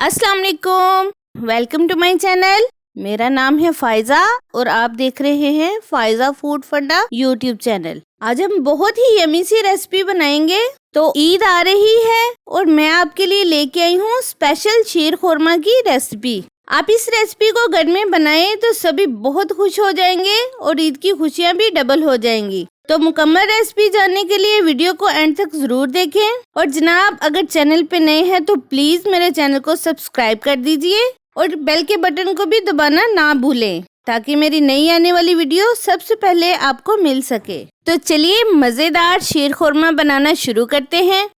अस्सलाम वालेकुम, welcome to my channel. मेरा नाम है फायजा और आप देख रहे हैं फायजा फूड फंडा यूट्यूब चैनल। आज हम बहुत ही यमी सी रेसिपी बनाएंगे। तो ईद आ रही है और मैं आपके लिए लेके आई हूँ स्पेशल शीर खुरमा की रेसिपी। आप इस रेसिपी को घर में बनाएं तो सभी बहुत खुश हो जाएंगे और ईद की खुशियाँ भी डबल हो जाएंगी। तो मुकम्मल रेसिपी जानने के लिए वीडियो को एंड तक जरूर देखें। और जनाब, अगर चैनल पे नए हैं तो प्लीज मेरे चैनल को सब्सक्राइब कर दीजिए और बेल के बटन को भी दबाना ना भूलें ताकि मेरी नई आने वाली वीडियो सबसे पहले आपको मिल सके। तो चलिए मजेदार शीर खुरमा बनाना शुरू करते हैं।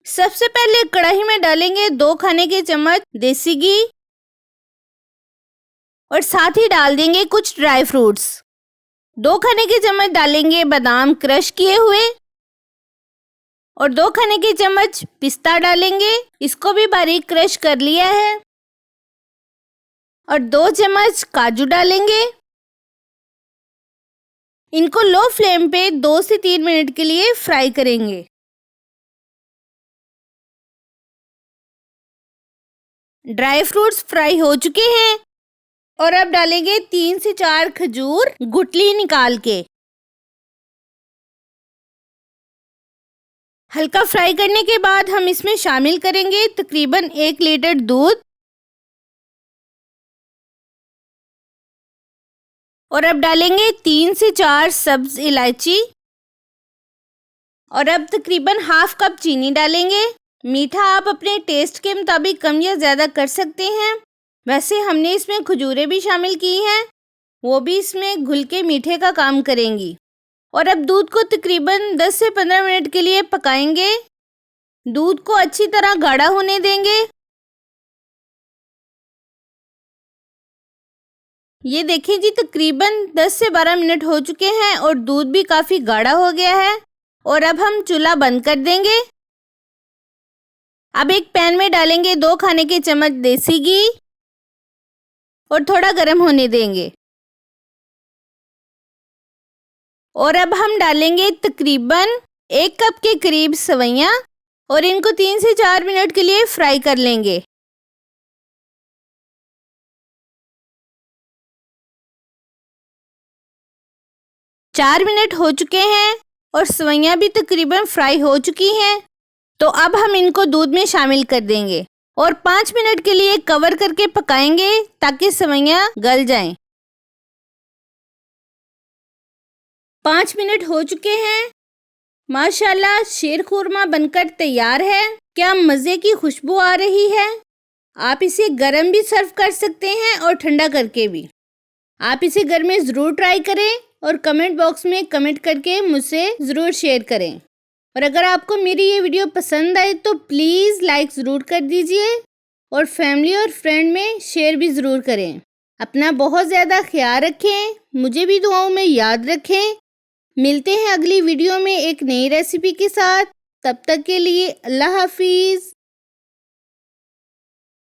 सबसे पहले कढ़ाई में डालेंगे 2 खाने के चम्मच देसी घी और साथ ही डाल देंगे कुछ ड्राई फ्रूट्स। 2 खाने के चम्मच डालेंगे बादाम क्रश किए हुए और 2 खाने के चम्मच पिस्ता डालेंगे, इसको भी बारीक क्रश कर लिया है। और 2 चम्मच काजू डालेंगे। इनको लो फ्लेम पे 2 से 3 मिनट के लिए फ्राई करेंगे। ड्राई फ्रूट्स फ्राई हो चुके हैं और अब डालेंगे 3 से 4 खजूर गुठली निकाल के। हल्का फ्राई करने के बाद हम इसमें शामिल करेंगे तकरीबन 1 लीटर दूध और अब डालेंगे 3 से 4 सब्ज इलायची और अब तकरीबन हाफ कप चीनी डालेंगे। मीठा आप अपने टेस्ट के मुताबिक कम या ज़्यादा कर सकते हैं। वैसे हमने इसमें खजूरें भी शामिल की हैं, वो भी इसमें घुल के मीठे का काम करेंगी। और अब दूध को तकरीबन 10 से 15 मिनट के लिए पकाएंगे। दूध को अच्छी तरह गाढ़ा होने देंगे। ये देखिए जी, तकरीबन 10 से 12 मिनट हो चुके हैं और दूध भी काफ़ी गाढ़ा हो गया है। और अब हम चूल्हा बंद कर देंगे। अब एक पैन में डालेंगे 2 खाने के चम्मच देसी घी और थोड़ा गर्म होने देंगे। और अब हम डालेंगे तकरीबन 1 कप के करीब सवैयाँ और इनको 3 से 4 मिनट के लिए फ्राई कर लेंगे। चार मिनट हो चुके हैं और सवैयाँ भी तकरीबन फ्राई हो चुकी हैं। तो अब हम इनको दूध में शामिल कर देंगे और 5 मिनट के लिए कवर करके पकाएंगे ताकि सवैयाँ गल जाएं। 5 मिनट हो चुके हैं। माशाल्लाह शीर खुरमा बनकर तैयार है। क्या मज़े की खुशबू आ रही है। आप इसे गरम भी सर्व कर सकते हैं और ठंडा करके भी। आप इसे घर में ज़रूर ट्राई करें और कमेंट बॉक्स में कमेंट करके मुझसे ज़रूर शेयर करें। और अगर आपको मेरी ये वीडियो पसंद आए तो प्लीज़ लाइक ज़रूर कर दीजिए और फैमिली और फ्रेंड में शेयर भी ज़रूर करें। अपना बहुत ज़्यादा ख्याल रखें, मुझे भी दुआओं में याद रखें। मिलते हैं अगली वीडियो में एक नई रेसिपी के साथ। तब तक के लिए अल्लाह हाफिज़।